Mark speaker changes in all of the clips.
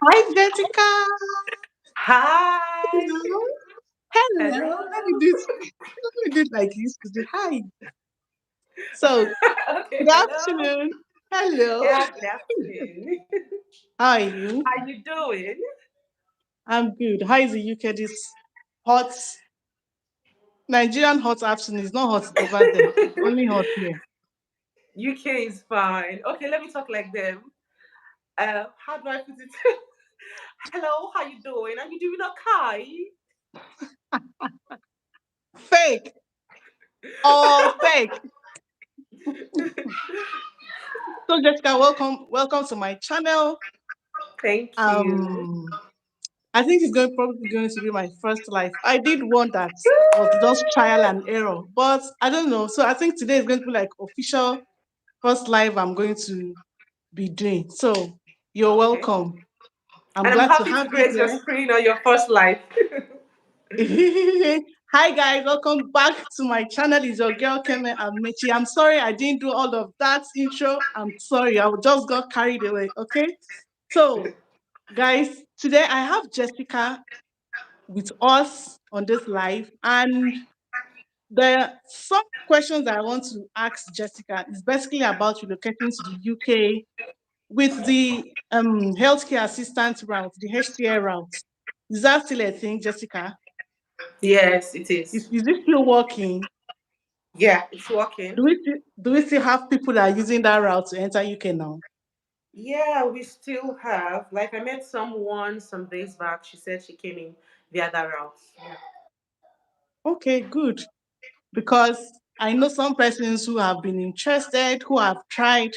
Speaker 1: Hi, Jessica.
Speaker 2: Hi.
Speaker 1: Hello. Hello.
Speaker 2: Hello.
Speaker 1: Let me do it like you used to do. Hi. So,
Speaker 2: Okay,
Speaker 1: good
Speaker 2: hello.
Speaker 1: afternoon. Hello.
Speaker 2: Yeah, good afternoon.
Speaker 1: How are you?
Speaker 2: How you doing?
Speaker 1: I'm good. How is the UK this hot Nigerian hot afternoon? It's not hot over there. It's only hot here.
Speaker 2: UK is fine. Okay, let me talk like them. How do I put it? Hello, how you doing? Are you doing okay?
Speaker 1: Fake. All fake. So, Jessica, welcome to my channel.
Speaker 2: Thank you.
Speaker 1: Um, I think it's probably going to be my first live. I did one that was just trial and error, but I don't know. So I think today is going to be like official first live I'm going to be doing. So you're
Speaker 2: Okay.
Speaker 1: welcome. I'm
Speaker 2: And I'm
Speaker 1: glad to
Speaker 2: happy to
Speaker 1: have you
Speaker 2: grace your
Speaker 1: here.
Speaker 2: screen on your first life.
Speaker 1: Hi guys, welcome back to my channel. It's your girl Keme Amechi. I'm sorry I didn't do all of that intro. I'm sorry, I just got carried away. Okay, so guys, today I have Jessica with us on this live, and there are some questions that I want to ask Jessica. Is basically about relocating to the UK with the healthcare assistant route, the HCA route. Is that still a thing, Jessica?
Speaker 2: Yes, it is.
Speaker 1: Is it still working?
Speaker 2: Yeah, it's working.
Speaker 1: Do we still have people that are using that route to enter UK now?
Speaker 2: Yeah, we still have. Like, I met someone some days back. She said she came in the other route. Yeah.
Speaker 1: Okay, good. Because I know some persons who have been interested, who have tried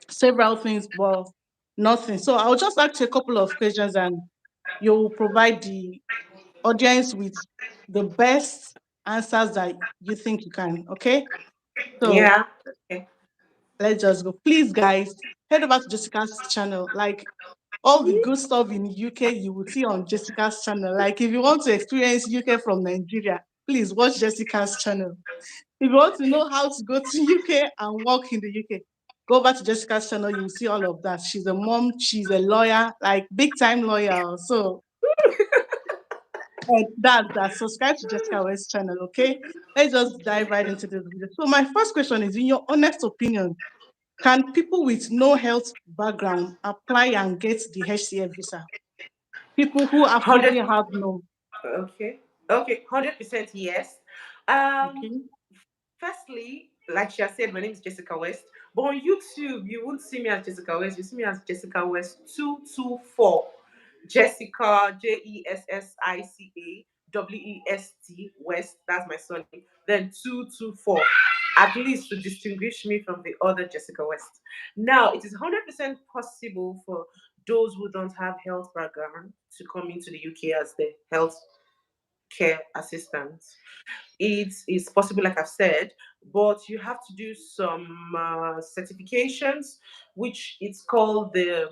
Speaker 1: several things, but nothing. So I'll just ask you a couple of questions and you'll provide the audience with the best answers that you think you can. Okay. So
Speaker 2: Yeah. Okay.
Speaker 1: let's just go. Please, guys, head over to Jessica's channel. Like all the good stuff in UK, you will see on Jessica's channel. Like if you want to experience UK from Nigeria, please watch Jessica's channel. If you want to know how to go to UK and work in the UK, go back to Jessica's channel. You will see all of that. She's a mom. She's a lawyer, like big time lawyer. So that. Subscribe to Jessica West's channel. Okay. Let's just dive right into this video. So my first question is: in your honest opinion, can people with no health background apply and get the HCA visa? People who
Speaker 2: 100.
Speaker 1: absolutely have no.
Speaker 2: Okay. Okay. 100% yes. Um,
Speaker 1: Okay.
Speaker 2: Firstly, like she has said, my name is Jessica West. But on YouTube, you won't see me as Jessica West. You see me as Jessica West 224. Jessica JESSICA West. That's my surname. Then 224. At least to distinguish me from the other Jessica West. Now, it is 100% possible for those who don't have health background to come into the UK as the health care assistants. It is possible, like I've said, but you have to do some certifications, which it's called the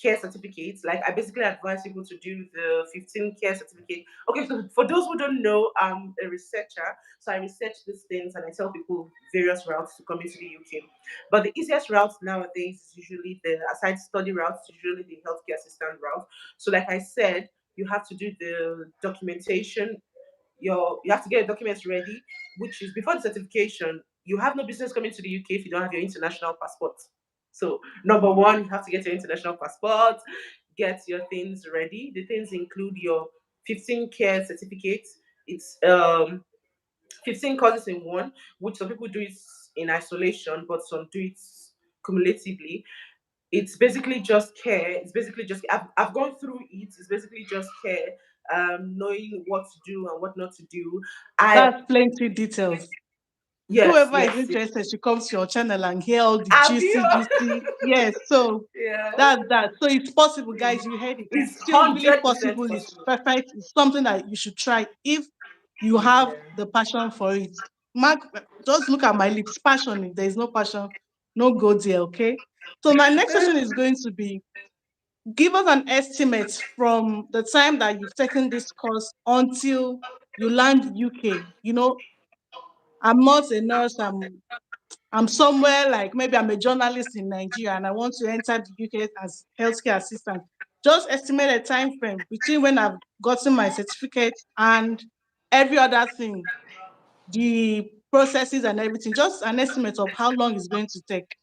Speaker 2: care certificates. Like I basically advise people to do the 15 care certificate. Okay, so for those who don't know, I'm a researcher, so I research these things and I tell people various routes to come into the UK. But the easiest route nowadays is usually the aside study route, is usually the healthcare assistant route. So, like I said, you have to do the documentation. You have to get your documents ready, which is before the certification. You have no business coming to the UK if you don't have your international passport. So number one, you have to get your international passport, get your things ready. The things include your 15 care certificates. It's 15 courses in one, which some people do it in isolation, but some do it cumulatively. It's basically just care. It's basically just I've gone through it. It's basically just care, knowing what to do and what not to do. I
Speaker 1: That's plenty details.
Speaker 2: Yes,
Speaker 1: Whoever is
Speaker 2: yes, yes.
Speaker 1: interested should come to your channel and hear all the
Speaker 2: Have you?
Speaker 1: juicy, juicy. Yes, so
Speaker 2: Yeah.
Speaker 1: that's that. So it's possible, guys. You heard it. It's
Speaker 2: It's
Speaker 1: still really
Speaker 2: 100%
Speaker 1: possible. It's
Speaker 2: possible.
Speaker 1: perfect. It's something that you should try if you have
Speaker 2: Yeah.
Speaker 1: the passion for it. Mark, just look at my lips. Passion. If there is no passion, no go there. Okay. So my next question is going to be: give us an estimate from the time that you've taken this course until you land UK. I'm not a nurse. I'm somewhere like maybe I'm a journalist in Nigeria and I want to enter the UK as healthcare assistant. Just estimate a time frame between when I've gotten my certificate and every other thing, the processes and everything. Just an estimate of how long it's going to take.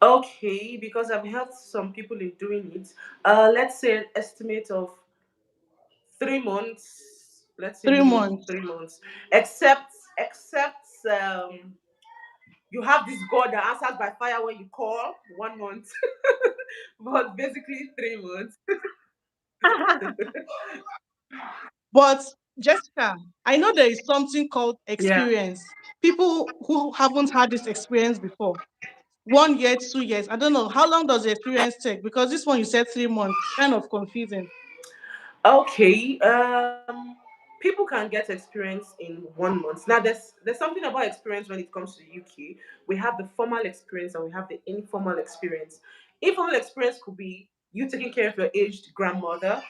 Speaker 2: Okay, because I've helped some people in doing it. Let's say an estimate of 3 months. Let's say
Speaker 1: Three
Speaker 2: minimum
Speaker 1: months.
Speaker 2: 3 months. Except you have this God that answers by fire when you call 1 month, but basically 3 months.
Speaker 1: But Jessica, I know there is something called
Speaker 2: Yeah.
Speaker 1: experience. People who haven't had this experience before, 1 year, 2 years, I don't know. How long does the experience take? Because this one you said 3 months, kind of confusing.
Speaker 2: Okay. People can get experience in 1 month. Now, there's something about experience when it comes to the UK. We have the formal experience and we have the informal experience. Informal experience could be you taking care of your aged grandmother,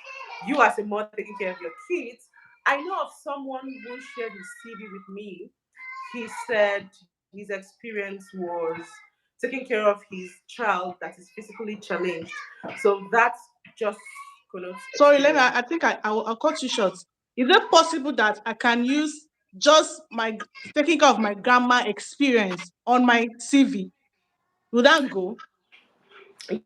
Speaker 2: you as a mother taking care of your kids. I know of someone who shared his CV with me. He said his experience was taking care of his child that is physically challenged. So that's just connotes
Speaker 1: Sorry, let me.
Speaker 2: experience.
Speaker 1: I think I'll cut you short. Is it possible that I can use just my taking care of my grandma experience on my CV? Would that go?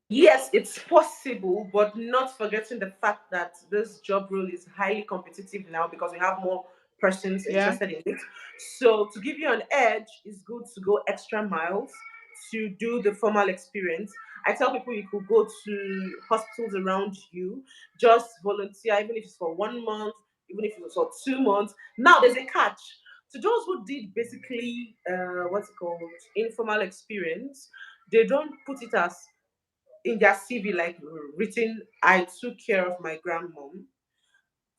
Speaker 2: Yes, it's possible, but not forgetting the fact that this job role is highly competitive now because we have more persons
Speaker 1: Yeah.
Speaker 2: interested in it. So, to give you an edge, it's good to go extra miles to do the formal experience. I tell people you could go to hospitals around you, just volunteer, even if it's for 1 month, even if it's for 2 months. Now, there's a catch. To those who did basically what's it called informal experience, they don't put it as in their CV, like written, I took care of my grandmom.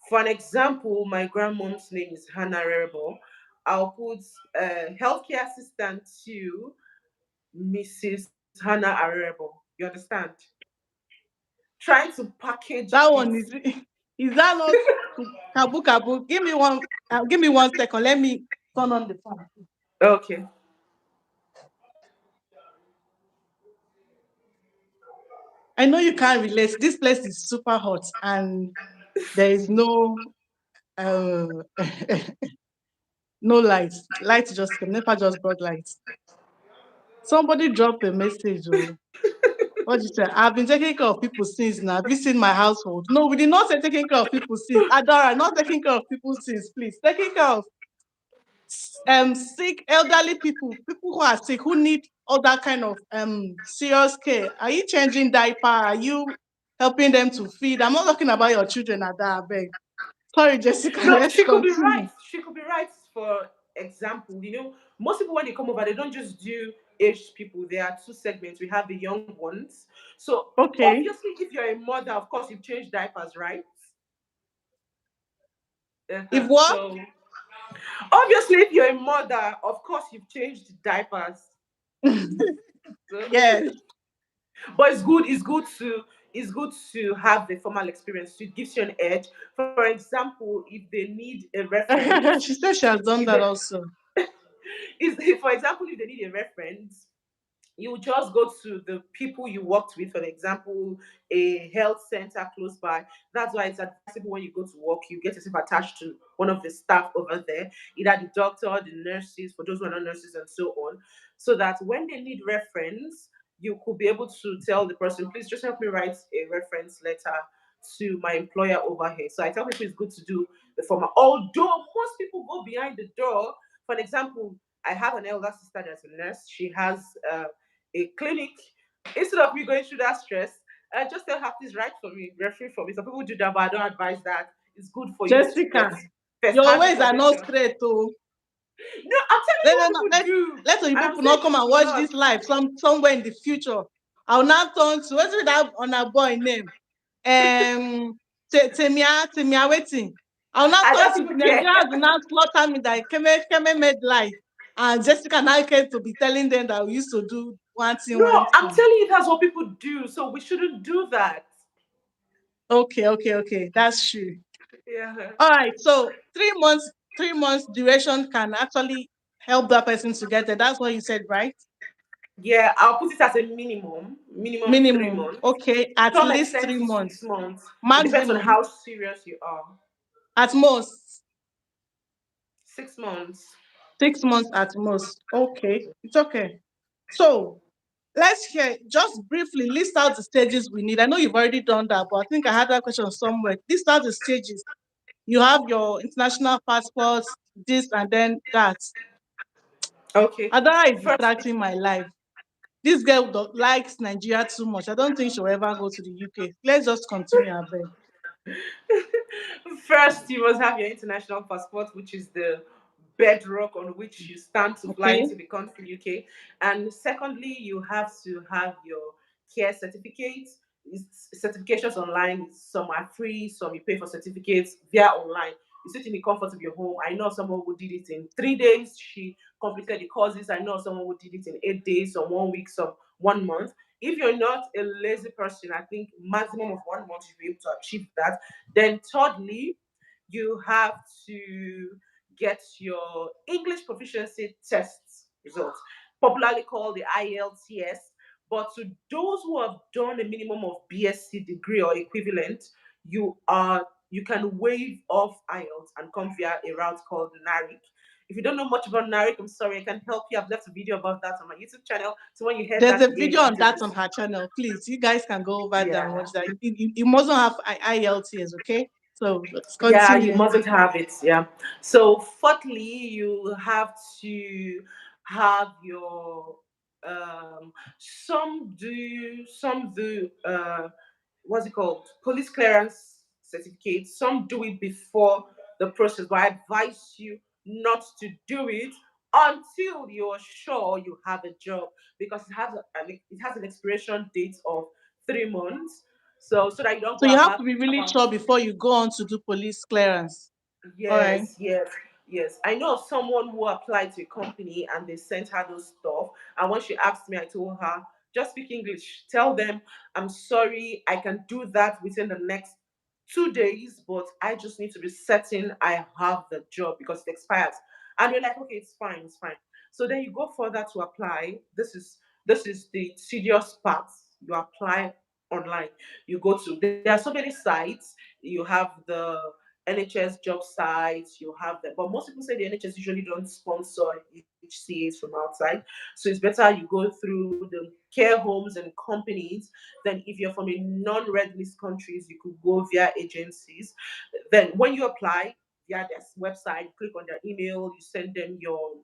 Speaker 2: For an example, my grandmom's name is Hannah Rebo. I'll put healthcare assistant to Mrs. Hannah Arebo. You understand? Trying to package
Speaker 1: That
Speaker 2: it.
Speaker 1: one is. Is that not kabu kabu? Give me one. Give me 1 second. Let me turn on the fan.
Speaker 2: Okay.
Speaker 1: I know you can't relate. This place is super hot and there is no uh, no lights. Lights just came. Never just brought lights. Somebody dropped a message. Oh, what you say? I've been taking care of people since now. Have you seen my household? No, we did not say taking care of people since. Adora, not taking care of people since, please. Taking care of sick elderly people, people who are sick, who need all that kind of serious care. Are you changing diaper? Are you helping them to feed? I'm not talking about your children at that, I beg. Sorry, Jessica,
Speaker 2: No,
Speaker 1: let's
Speaker 2: she could be
Speaker 1: continue.
Speaker 2: right. She could be right. For example, most people when they come over, they don't just do aged people. There are two segments. We have the young ones. So
Speaker 1: Okay.
Speaker 2: obviously, if you're a mother, of course you've changed diapers, right?
Speaker 1: If
Speaker 2: Uh-huh.
Speaker 1: what?
Speaker 2: So obviously, if you're a mother, of course you've changed diapers. So,
Speaker 1: Yes.
Speaker 2: but it's good to have the formal experience. It gives you an edge. For example, if they need a reference,
Speaker 1: She said she has done
Speaker 2: if
Speaker 1: that
Speaker 2: they,
Speaker 1: also.
Speaker 2: for example, if they need a reference, you just go to the people you worked with. For example, a health center close by. That's why it's advisable when you go to work, you get yourself attached to one of the staff over there, either the doctor, the nurses, for those who are not nurses, and so on, so that when they need reference, you could be able to tell the person, please just help me write a reference letter to my employer over here. So I tell people it's good to do the former. Although most people go behind the door. For example, I have an elder sister that's a nurse. She has a clinic. Instead of me going through that stress, I just tell her, please write for me, referee for me. Some people do that, but I don't advise that. It's good for you to get
Speaker 1: Jessica, your
Speaker 2: first-hand
Speaker 1: ways are not
Speaker 2: information.
Speaker 1: straight, oh.
Speaker 2: No, I'm telling you
Speaker 1: Let,
Speaker 2: what
Speaker 1: let,
Speaker 2: people
Speaker 1: let,
Speaker 2: do,
Speaker 1: let some
Speaker 2: and I'm
Speaker 1: people
Speaker 2: saying
Speaker 1: not come
Speaker 2: you
Speaker 1: and
Speaker 2: should
Speaker 1: watch
Speaker 2: not.
Speaker 1: this live somewhere in the future. I'll now turn to what's with that on a boy name? Temia waiting. I'll now
Speaker 2: I
Speaker 1: turn
Speaker 2: don't
Speaker 1: to
Speaker 2: even care.
Speaker 1: Nigerians will now slaughter me that Keme made lie. And Jessica now came to be telling them that we used to do one thing, one
Speaker 2: No, I'm
Speaker 1: thing.
Speaker 2: telling you that's what people do, so we shouldn't do that.
Speaker 1: Okay. That's true.
Speaker 2: Yeah.
Speaker 1: All right. So 3 months, 3 months duration can actually help that person to get there. That's what you said, right?
Speaker 2: Yeah, I'll put it as a minimum three
Speaker 1: Minimum.
Speaker 2: months.
Speaker 1: Okay, at
Speaker 2: Some
Speaker 1: least
Speaker 2: extend
Speaker 1: three
Speaker 2: to six
Speaker 1: months.
Speaker 2: months. It depends on
Speaker 1: Maximum
Speaker 2: how serious you are.
Speaker 1: at most.
Speaker 2: 6 months.
Speaker 1: 6 months at most. Okay, it's okay. So let's hear just briefly list out the stages we need. I know you've already done that, but I think I had that question somewhere. List out the stages. You have your international passports, this and then that.
Speaker 2: Okay.
Speaker 1: Adara is
Speaker 2: First,
Speaker 1: distracting my life. This girl likes Nigeria too much. I don't think she'll ever go to the UK. Let's just continue our bed.
Speaker 2: first, you must have your international passport, which is the bedrock on which you stand to fly
Speaker 1: Okay.
Speaker 2: into the country UK. And secondly, you have to have your care certificates. Certifications online. Some are free, some you pay for certificates via online. You sit in the comfort of your home. I know someone who did it in 3 days. She completed the courses. I know someone who did it in 8 days, some 1 week, some 1 month. If you're not a lazy person, I think maximum of 1 month you'll be able to achieve that. Then thirdly, you have to get your English proficiency test results, popularly called the IELTS. But to those who have done a minimum of BSc degree or equivalent, you can waive off IELTS and come via a route called NARIC. If you don't know much about NARIC, I'm sorry, I can help you. I've left a video about that on my YouTube channel. So when you hear
Speaker 1: There's
Speaker 2: that
Speaker 1: a
Speaker 2: again,
Speaker 1: video
Speaker 2: you
Speaker 1: on
Speaker 2: can
Speaker 1: that
Speaker 2: just
Speaker 1: on her channel. Please, you guys can go over there and
Speaker 2: yeah.
Speaker 1: watch that. You mustn't have IELTS, okay? So let's
Speaker 2: Yeah, you
Speaker 1: continue.
Speaker 2: mustn't have it. Yeah. So, fourthly, you have to have your some do what's it called, police clearance certificate. Some do it before the process, but I advise you not to do it until you're sure you have a job, because it has an expiration date of 3 months. So that you don't
Speaker 1: So
Speaker 2: go
Speaker 1: you have to be really
Speaker 2: about.
Speaker 1: sure before you go on to do police clearance. All right.
Speaker 2: Yes, yes, yes. I know of someone who applied to a company and they sent her those stuff. And when she asked me, I told her, just speak English. Tell them, I'm sorry, I can do that within the next 2 days, but I just need to be certain I have the job because it expires. And you're like, okay, it's fine, it's fine. So then you go further to apply. This is the tedious part. You apply online. You go to There are so many sites. You have the NHS job sites, you have them. But most people say the NHS usually don't sponsor HCAs from outside. So it's better you go through the care homes and companies. Then if you're from a non-red list countries, you could go via agencies. Then when you apply via their website, click on their email, you send them your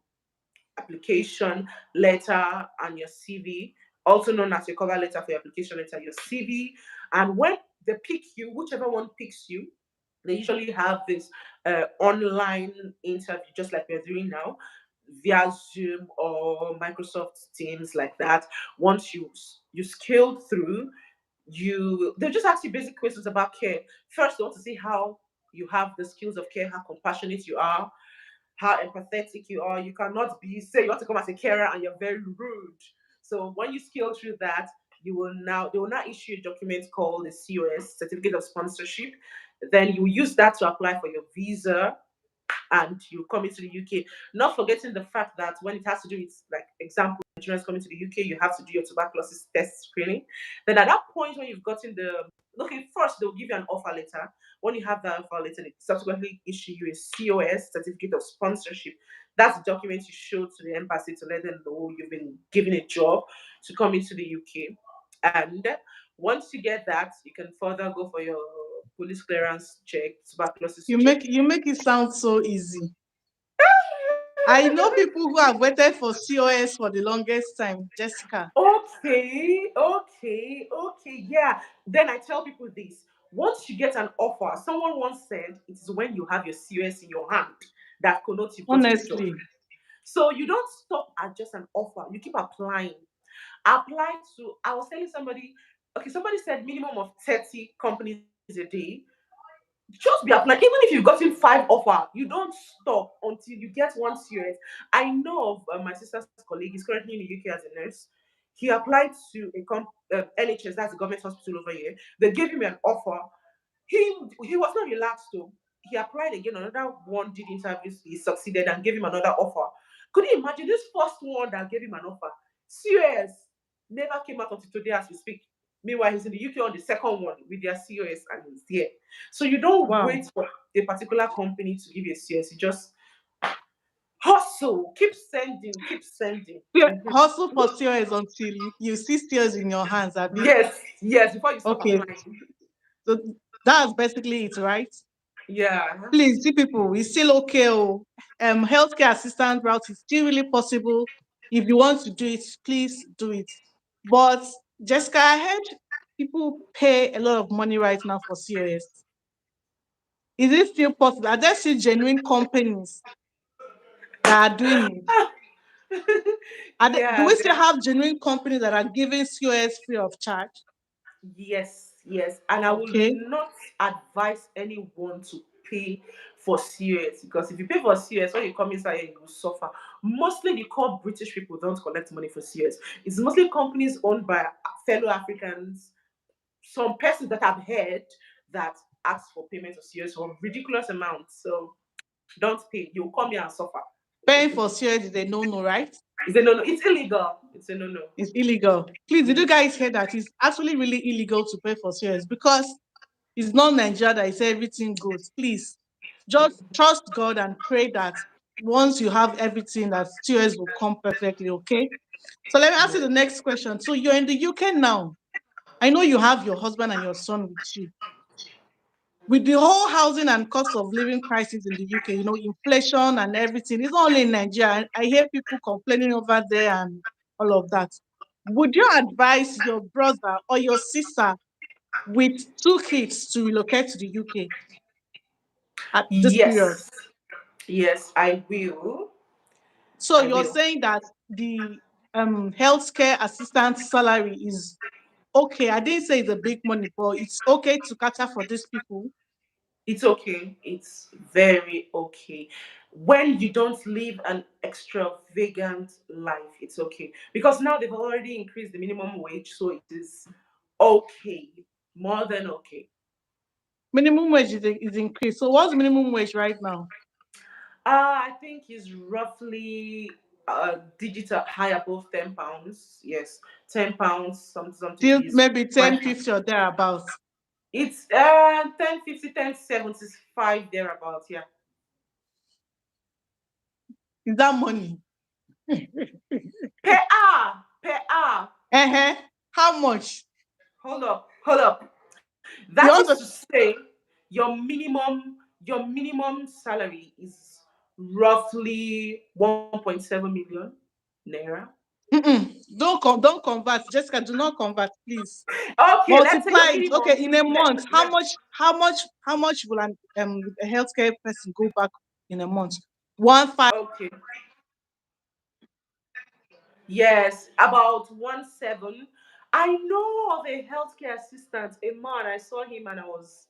Speaker 2: application letter and your CV, also known as your cover letter for your application letter, your CV. And when they pick you, whichever one picks you, they usually have this online interview, just like we're doing now, via Zoom or Microsoft Teams, like that. Once you scale through, they'll just ask you basic questions about care. First, they want to see how you have the skills of care, how compassionate you are, how empathetic you are. You cannot be say you want to come as a carer and you're very rude. So when you scale through that, they will now issue a document called the COS, Certificate of Sponsorship. Then you use that to apply for your visa and you come into the UK. Not forgetting the fact that when it has to do with, like, example, Nigerians coming to the UK, you have to do your tuberculosis test screening. Then at that point, when you've gotten the okay, first they'll give you an offer letter. When you have that offer letter, they subsequently issue you a COS, Certificate of Sponsorship. That's the document you show to the embassy to let them know you've been given a job to come into the UK. And once you get that, you can further go for your police clearance check, tuberculosis check.
Speaker 1: You make it sound so easy. I know people who have waited for COS for the longest time, Jessica.
Speaker 2: Okay, yeah. Then I tell people this. Once you get an offer, someone once said it is when you have your COS in your hand that connotes you've gotten the job.
Speaker 1: Honestly,
Speaker 2: So you don't stop at just an offer. You keep applying. Apply to, I was telling somebody, okay, somebody said minimum of 30 companies a day. Just be applying. Even if you've gotten five offer, you don't stop until you get one serious. I know of my sister's colleague. He's currently in the UK as a nurse. He applied to NHS, that's the government hospital over here. They gave him an offer. He was not relaxed though. He applied again. Another one did interviews. He succeeded and gave him another offer. Could you imagine this first one that gave him an offer? COS never came out until today as we speak. Meanwhile, he's in the UK on the second one with their COS and he's there. So you don't
Speaker 1: Wow.
Speaker 2: wait for a particular company to give you a COS. You just hustle, keep sending, keep sending. Mhm.
Speaker 1: Hustle for steers until you see steers in your hands, Abby.
Speaker 2: Yes, yes, before you stop
Speaker 1: Okay.
Speaker 2: applying.
Speaker 1: So that's basically it, right?
Speaker 2: Yeah.
Speaker 1: Please, see people, it's still okay. Oh. Healthcare assistant route is still really possible. If you want to do it, please do it. But Jessica, I heard people pay a lot of money right now for COS. Is it still possible? Are there still genuine companies that are doing it? Do
Speaker 2: Yeah,
Speaker 1: we still have genuine companies that are giving COS free of charge?
Speaker 2: yes, yes. And I will
Speaker 1: Okay.
Speaker 2: not advise anyone to pay for COS because if you pay for COS, when you come inside, you will suffer. Mostly the core British people don't collect money for COS. It's mostly companies owned by fellow Africans, some persons that I've heard that ask for payment of COS for ridiculous amounts. So don't pay. You'll come here and suffer.
Speaker 1: Paying for COS is a no-no, right?
Speaker 2: It's a no no. It's illegal. It's a no no.
Speaker 1: It's illegal. Please, did
Speaker 2: Mm.
Speaker 1: you guys hear that? It's actually really illegal to pay for COS because it's not Nigeria that is everything goes. Please, just trust God and pray that once you have everything, that COS will come perfectly, okay? So let me ask you the next question. So you're in the UK now. I know you have your husband and your son with you. With the whole housing and cost of living crisis in the UK, inflation and everything, it's not only in Nigeria. I hear people complaining over there and all of that. Would you advise your brother or your sister with two kids to relocate to the UK at this period?
Speaker 2: Yes, yes, I will.
Speaker 1: So
Speaker 2: I
Speaker 1: you're
Speaker 2: will.
Speaker 1: saying that the healthcare assistant salary is okay. I didn't say it's a big money, but it's okay to cater for these people.
Speaker 2: It's okay. It's very okay. When you don't live an extravagant life, it's okay. Because now they've already increased the minimum wage, so it is okay. More than okay.
Speaker 1: Minimum wage is increased. So what's minimum wage right now?
Speaker 2: I think is roughly digital high above £10. Yes, £10, something something
Speaker 1: Till
Speaker 2: is
Speaker 1: maybe
Speaker 2: quite
Speaker 1: 10.50 or thereabouts.
Speaker 2: it's 10.50, 10.75 thereabouts, yeah.
Speaker 1: Is that money?
Speaker 2: Per hour, per hour.
Speaker 1: Uh-huh. How much?
Speaker 2: Hold up. That
Speaker 1: You
Speaker 2: is to
Speaker 1: want to
Speaker 2: say your minimum salary is roughly 1.7 million naira.
Speaker 1: don't convert. Jessica, do not convert, please.
Speaker 2: Okay, let's say your
Speaker 1: Multiply it.
Speaker 2: minimum.
Speaker 1: Okay, in a month, how much will a healthcare person go back in a month? 1.5.
Speaker 2: Okay. Yes, about 1.7. I know of a healthcare assistant, a man. I saw him and I was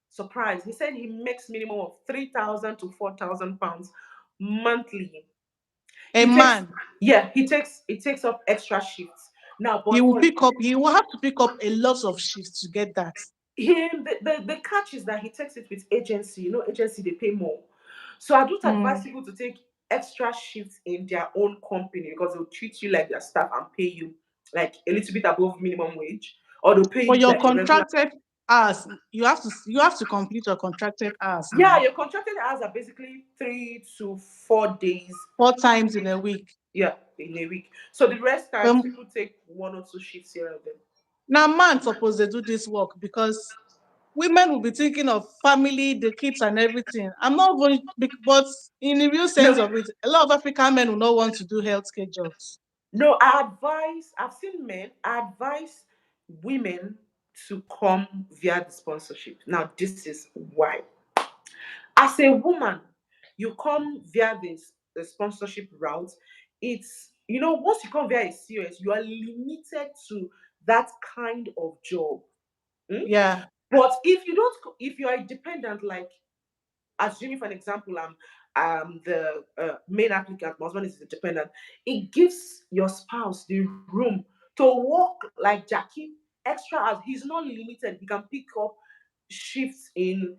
Speaker 2: surprised. He said he makes minimum of 3,000 to 4,000 pounds monthly.
Speaker 1: A
Speaker 2: He takes
Speaker 1: man,
Speaker 2: yeah, he takes up extra shifts. Now,
Speaker 1: he
Speaker 2: but
Speaker 1: will
Speaker 2: for
Speaker 1: pick up. He will have to pick up a lot of shifts to get that.
Speaker 2: him, the catch is that he takes it with agency. Agency they pay more. So I don't advise
Speaker 1: Mm.
Speaker 2: people to take extra shifts in their own company because they'll treat you like their staff and pay you like a little bit above minimum wage, or they'll pay
Speaker 1: For
Speaker 2: you
Speaker 1: your
Speaker 2: like a regular.
Speaker 1: contracted hours, you have to complete your contracted hours
Speaker 2: Yeah,
Speaker 1: now.
Speaker 2: your contracted hours are basically 3 to 4 days.
Speaker 1: 4 times in a week.
Speaker 2: Yeah, in a week. So the rest times
Speaker 1: Um,
Speaker 2: people take 1 or 2 shifts here and there.
Speaker 1: Now man suppose they do this work because women will be thinking of family, the kids and everything. I'm not going, but in the real sense
Speaker 2: No,
Speaker 1: of it, a lot of African men will not want to do healthcare jobs.
Speaker 2: no, I've seen men, I advise women to come via the sponsorship. Now, this is why. As a woman, you come via the sponsorship route. Once you come via a COS, you are limited to that kind of job. Hmm?
Speaker 1: Yeah,
Speaker 2: But if you are dependent, like assuming for an example, I'm the main applicant, my husband is the dependent, it gives your spouse the room to work like Jackie extra hours. He's not limited. He can pick up shifts in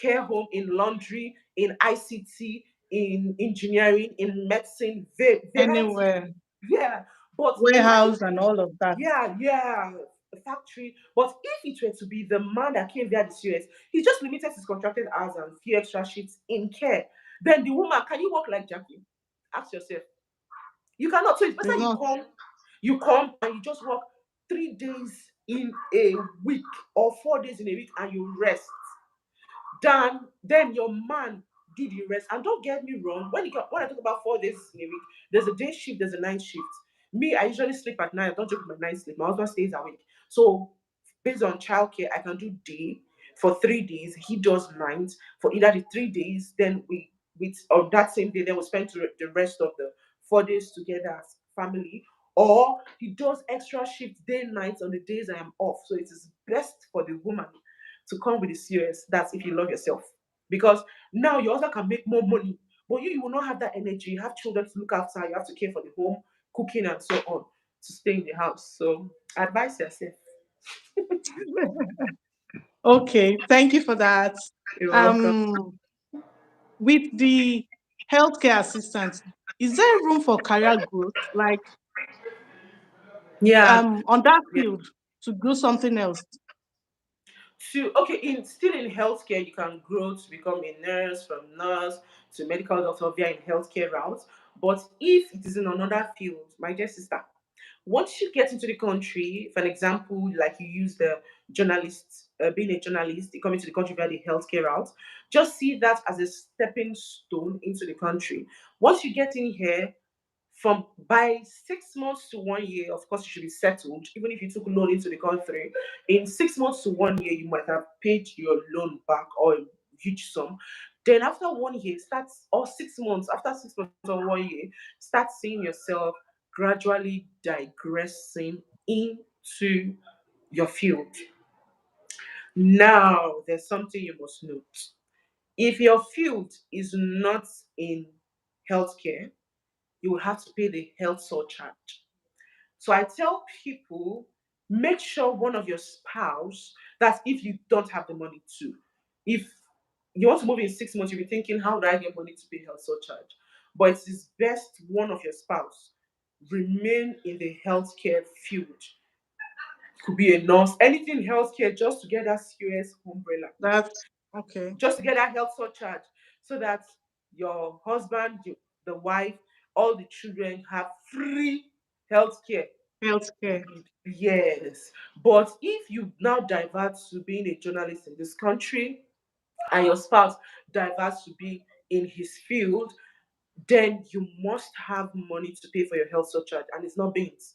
Speaker 2: care home, in laundry, in ICT, in engineering, in medicine, variety.
Speaker 1: anywhere.
Speaker 2: Yeah. But imagine,
Speaker 1: Warehouse and all of that.
Speaker 2: yeah, yeah, the factory. But if it were to be the man that came via the COS, he just limited his contracted hours and few extra shifts in care. Then the woman, can you work like Jackie? Ask yourself. You cannot. So it's
Speaker 1: It's
Speaker 2: better
Speaker 1: not.
Speaker 2: you come and you just work 3 days in a week or 4 days in a week and you rest. Then your man did the rest. And don't get me wrong, when I talk about 4 days in a week, there's a day shift, there's a night shift. Me, I usually sleep at night. I don't joke with my night sleep. My husband stays awake. So based on childcare, I can do day for 3 days. He does night for either the 3 days. Then we with on that same day, then we spend the rest of the 4 days together as family. Or he does extra shift day and night on the days I am off. So it is best for the woman to come with the serious. That's if you love yourself. Because now your husband can make more money, but you will not have that energy. You have children to look after, you have to care for the home, cooking, and so on to stay in the house. So advise yourself.
Speaker 1: Okay, thank you for that.
Speaker 2: You're welcome.
Speaker 1: Um, with the healthcare assistants, is there room for career growth, like
Speaker 2: Yeah.
Speaker 1: on that
Speaker 2: Yeah.
Speaker 1: field to do something else?
Speaker 2: Okay, in still in healthcare, you can grow to become a nurse, from nurse to medical doctor via in healthcare route. But if it is in another field, my dear sister, once you get into the country, for an example, like you use the journalist, being a journalist, you come into the country via the healthcare route, just see that as a stepping stone into the country. Once you get in here, from by 6 months to 1 year, of course, you should be settled. Even if you took loan into the country, in 6 months to 1 year, you might have paid your loan back or a huge sum. Then after 1 year, or 6 months, after 6 months or 1 year, start seeing yourself gradually digressing into your field. Now, there's something you must note. If your field is not in healthcare, you will have to pay the health surcharge. So I tell people, make sure one of your spouse, that's if you don't have the money to. If you want to move in 6 months, you'll be thinking, how do I get money to pay health surcharge? But it is best one of your spouse remain in the healthcare field. Could be a nurse, anything healthcare, just to get that COS umbrella,
Speaker 1: That's okay.
Speaker 2: just to get that health surcharge, so that your husband, the wife, all the children have free healthcare.
Speaker 1: Healthcare.
Speaker 2: Yes. But if you now divert to being a journalist in this country and your spouse diverts to be in his field, then you must have money to pay for your health surcharge, and it's not beans.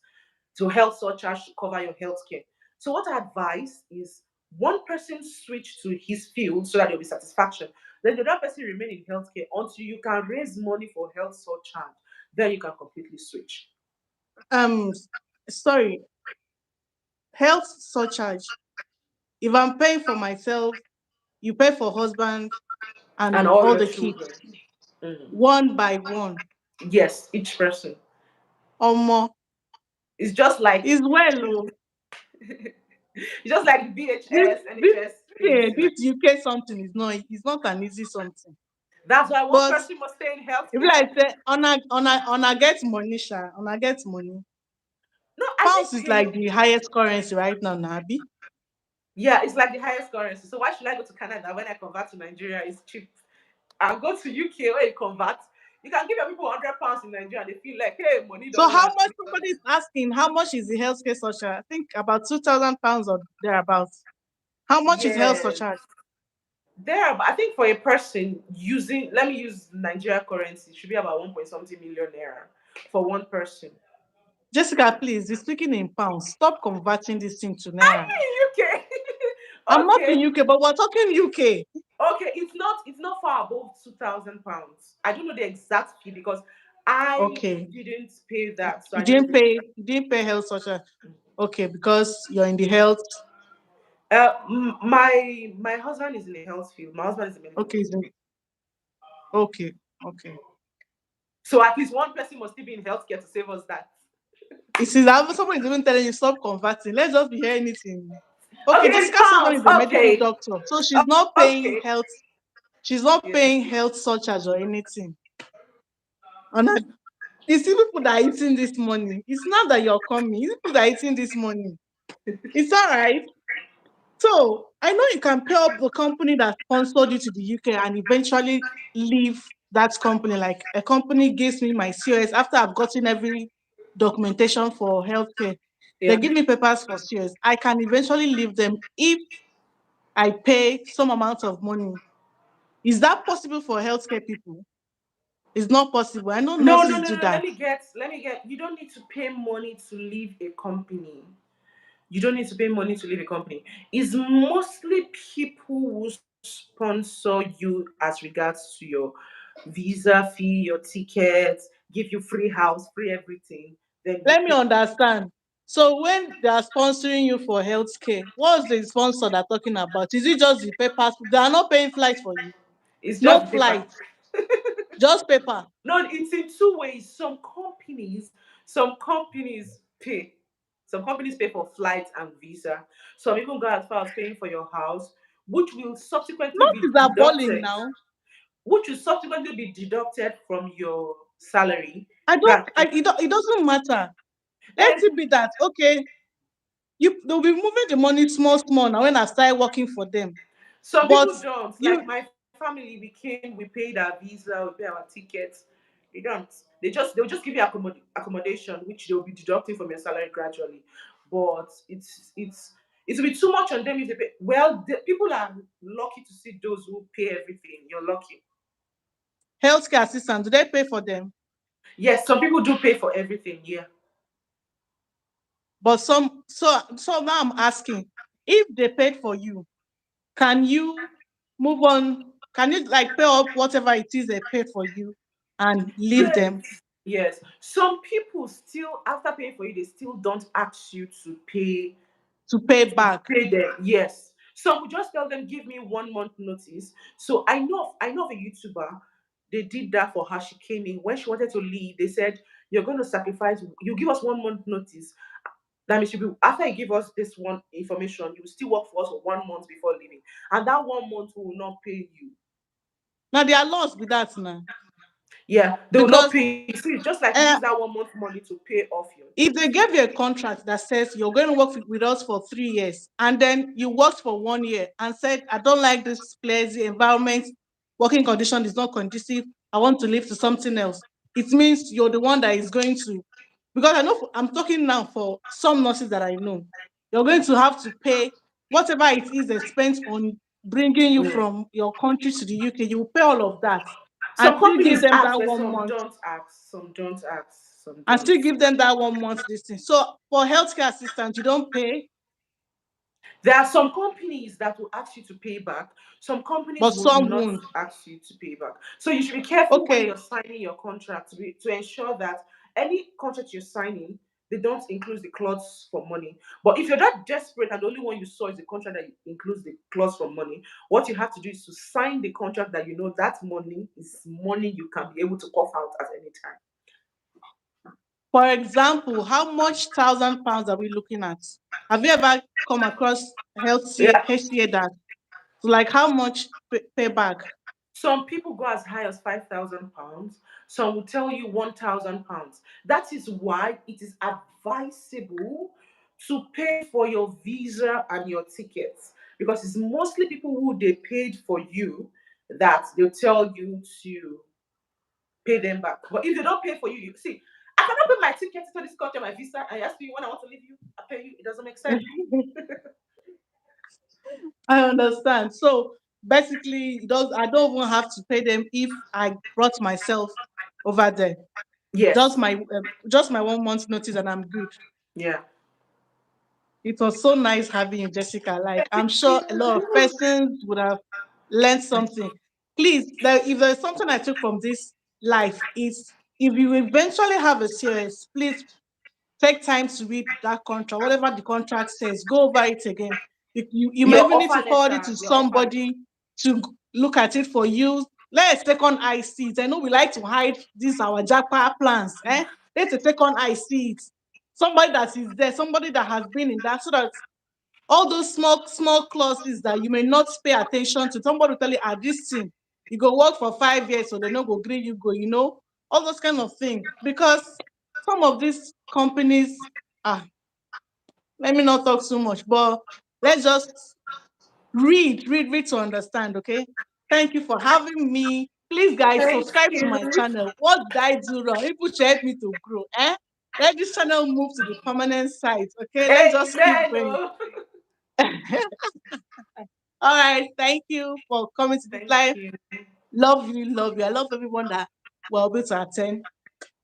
Speaker 2: So health surcharge to cover your health care. So what I advise is one person switch to his field so that there'll be satisfaction. Then the other person remain in healthcare until you can raise money for health surcharge. Then you can completely switch.
Speaker 1: Um, sorry, health surcharge. If I'm paying for myself, you pay for husband
Speaker 2: And
Speaker 1: and
Speaker 2: all
Speaker 1: all
Speaker 2: your
Speaker 1: the
Speaker 2: children.
Speaker 1: kids
Speaker 2: Mhm.
Speaker 1: one by one.
Speaker 2: Yes, each person.
Speaker 1: Omo,
Speaker 2: It's just like
Speaker 1: is well. Oh.
Speaker 2: it's just like
Speaker 1: This
Speaker 2: BHS,
Speaker 1: this
Speaker 2: NHS things.
Speaker 1: this UK something is not, it's not an easy something.
Speaker 2: That's why one
Speaker 1: But
Speaker 2: person must stay in
Speaker 1: if
Speaker 2: healthcare.
Speaker 1: like say on a get money, sha, on a get money.
Speaker 2: No, I think
Speaker 1: Pounds is
Speaker 2: paying.
Speaker 1: like the highest currency right now, Nabi.
Speaker 2: Yeah, it's like the highest currency. So why should I go to Canada when I convert to Nigeria? It's cheap. I'll go to UK where you convert. You can give your people £100 in Nigeria. They feel like, hey, money
Speaker 1: So
Speaker 2: don't
Speaker 1: how
Speaker 2: land.
Speaker 1: much, somebody is asking, how much is the healthcare surcharge? I think about £2,000 or thereabouts. How much is health
Speaker 2: Yes.
Speaker 1: surcharge?
Speaker 2: There, but I think for a person using, let me use Nigeria currency, it should be about 1 point something million naira for one person.
Speaker 1: Jessica, please, we're speaking in pounds. Stop converting this thing to
Speaker 2: Are
Speaker 1: naira.
Speaker 2: you in UK?
Speaker 1: I'm not in
Speaker 2: Okay.
Speaker 1: UK, but we're talking UK.
Speaker 2: Okay, it's not far above £2,000. I don't know the exact fee because I
Speaker 1: Okay.
Speaker 2: didn't pay
Speaker 1: You
Speaker 2: that, so
Speaker 1: you
Speaker 2: I know
Speaker 1: didn't
Speaker 2: the.
Speaker 1: pay, you didn't pay health surcharge. Okay, because you're in the health.
Speaker 2: My husband is in the health field. My husband is a medical
Speaker 1: Okay,
Speaker 2: doctor,
Speaker 1: okay, okay.
Speaker 2: so at least one person must still be in healthcare to save us that.
Speaker 1: You see, that someone is even telling you stop converting. Let's just be hearing it in. Okay,
Speaker 2: Okay, in
Speaker 1: Jessica's husband
Speaker 2: pounds.
Speaker 1: is a medical
Speaker 2: Okay,
Speaker 1: doctor, so she's not paying
Speaker 2: okay.
Speaker 1: health. She's not
Speaker 2: Yeah.
Speaker 1: paying health surcharge or anything. On her, It's you people that are eating this money. It's not that you're coming. It's people that are eating this money. It's all right. So I know you can pay up the company that sponsored you to the UK and eventually leave that company. Like a company gives me my COS after I've gotten every documentation for healthcare. They
Speaker 2: Yeah.
Speaker 1: give me papers for COS. I can eventually leave them if I pay some amount of money. Is that possible for healthcare people? It's not possible. I know
Speaker 2: No, no,
Speaker 1: nurses
Speaker 2: no,
Speaker 1: do
Speaker 2: no.
Speaker 1: that.
Speaker 2: Let me get. You don't need to pay money to leave a company. You don't need to pay money to leave a company. It's mostly people who sponsor you as regards to your visa fee, your tickets, give you free house, free everything. Then you
Speaker 1: Let me
Speaker 2: pay.
Speaker 1: understand. So when they are sponsoring you for healthcare, what's the sponsor they're talking about? Is it just the papers? They are not paying flights for you.
Speaker 2: It's
Speaker 1: No
Speaker 2: just the paper.
Speaker 1: flight, just paper.
Speaker 2: No, it's in two ways. Some companies pay. Some companies pay for flights and visa. Some even go as far as paying for your house, which will subsequently be
Speaker 1: Nurses are balling
Speaker 2: deducted,
Speaker 1: now.
Speaker 2: from your salary.
Speaker 1: I don't.
Speaker 2: That's
Speaker 1: I, it doesn't matter. Let
Speaker 2: then
Speaker 1: it be that okay. They'll be moving the money small, small now when I start working for them.
Speaker 2: some
Speaker 1: But
Speaker 2: people don't. Like
Speaker 1: you
Speaker 2: my family, we paid our visa, we pay our tickets. They don't. They'll just give you accommodation, which they'll be deducting from your salary gradually. But it will be too much on them if they pay. Well, the people are lucky to see those who pay everything. You're lucky.
Speaker 1: healthcare assistants, do they pay for them?
Speaker 2: Yes, some people do pay for everything. Yeah.
Speaker 1: But some. So now I'm asking, if they paid for you, can you move on? Can you like pay up whatever it is they pay for you and leave
Speaker 2: Yes.
Speaker 1: them
Speaker 2: Yes. Some people still, after paying for you, they still don't ask you
Speaker 1: to pay back?
Speaker 2: pay them. Yes. Some will just tell them, give me 1 month notice. So I know of a YouTuber. They did that for her. She came in when she wanted to leave. They said, "You're going to sacrifice. You give us 1 month notice. That means after you give us this one information, you will still work for us for 1 month before leaving, and that 1 month we will not pay you.
Speaker 1: Now they are lost with that now.
Speaker 2: Yeah, they will not
Speaker 1: Because
Speaker 2: pay you. See, just like use
Speaker 1: uh,
Speaker 2: that 1 month money to pay off your
Speaker 1: if
Speaker 2: debt.
Speaker 1: they gave you a contract that says you're going to work with us for 3 years and then you worked for 1 year and said, I don't like this place, the environment, working condition is not conducive, I want to leave to something else. It means you're the one that is going to, because I know I'm talking now for some nurses that I know, you're going to have to pay whatever it is they spent on bringing you
Speaker 2: Mm.
Speaker 1: from your country to the UK. You will pay all of that and
Speaker 2: Some
Speaker 1: still give
Speaker 2: companies
Speaker 1: them
Speaker 2: ask,
Speaker 1: that
Speaker 2: but
Speaker 1: one
Speaker 2: some
Speaker 1: month
Speaker 2: don't ask. Some don't ask. Some
Speaker 1: and
Speaker 2: don't.
Speaker 1: still give them that 1 month this thing. So for healthcare assistance, you don't pay,
Speaker 2: There are some companies that will ask you to pay back. Some companies
Speaker 1: but
Speaker 2: will
Speaker 1: some
Speaker 2: not
Speaker 1: won't.
Speaker 2: ask you to pay back. So you should be careful when you're
Speaker 1: Okay.
Speaker 2: signing your contract to ensure that any contract you're signing, they don't include the clause for money. But if you're that desperate and the only one you saw is the contract that includes the clause for money, what you have to do is to sign the contract that you know that money is money you can be able to cough out at any time.
Speaker 1: For example, how much £1,000 are we looking at? Have you ever come across
Speaker 2: Yeah.
Speaker 1: HCA that like how much payback?
Speaker 2: Some people go as high as £5,000. Some will tell you £1,000. That is why it is advisable to pay for your visa and your tickets, because it's mostly people who they paid for you that they'll tell you to pay them back. But if they don't pay for you, you see, I cannot pay my tickets to this country, my visa, and ask you when I want to leave you, I pay you. It doesn't make sense.
Speaker 1: I understand. So basically, I don't even have to pay them if I brought myself over there.
Speaker 2: Yes.
Speaker 1: Just my 1 month notice and I'm good.
Speaker 2: Yeah.
Speaker 1: It was so nice having you, Jessica. Like, I'm
Speaker 2: Thank
Speaker 1: sure a lot of
Speaker 2: you.
Speaker 1: persons would have learned something. Please, if there's something I took from this life, is if you eventually have a COS, please take time to read that contract, whatever the contract says, go over it again. You may
Speaker 2: Your
Speaker 1: even need to
Speaker 2: offer
Speaker 1: forward it
Speaker 2: letter.
Speaker 1: to
Speaker 2: Your offer letter.
Speaker 1: somebody to look at it for you. Let's take on I see it. I know we like to hide these our jackpot plans. Let's take on I see it. Somebody that is there, somebody that has been in that, so that all those small clauses that you may not pay attention to, somebody will tell you, this thing, you go work for 5 years, so they no go agree you go, all those kind of things. Because some of these companies, ah, let me not talk too much, but let's just read to understand. Okay. Thank you for having me. Please, guys,
Speaker 2: Thank
Speaker 1: subscribe to my
Speaker 2: you.
Speaker 1: channel. What did I do wrong? People should help me to grow. Eh? Let this channel move to the permanent site. Okay. Let's just keep
Speaker 2: Amen.
Speaker 1: going.
Speaker 2: Oh.
Speaker 1: All right. Thank you for coming to this
Speaker 2: Thank
Speaker 1: live.
Speaker 2: you.
Speaker 1: Love you. Love you. I love everyone that will be to attend.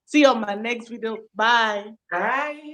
Speaker 1: See you on my next video. Bye.
Speaker 2: Bye.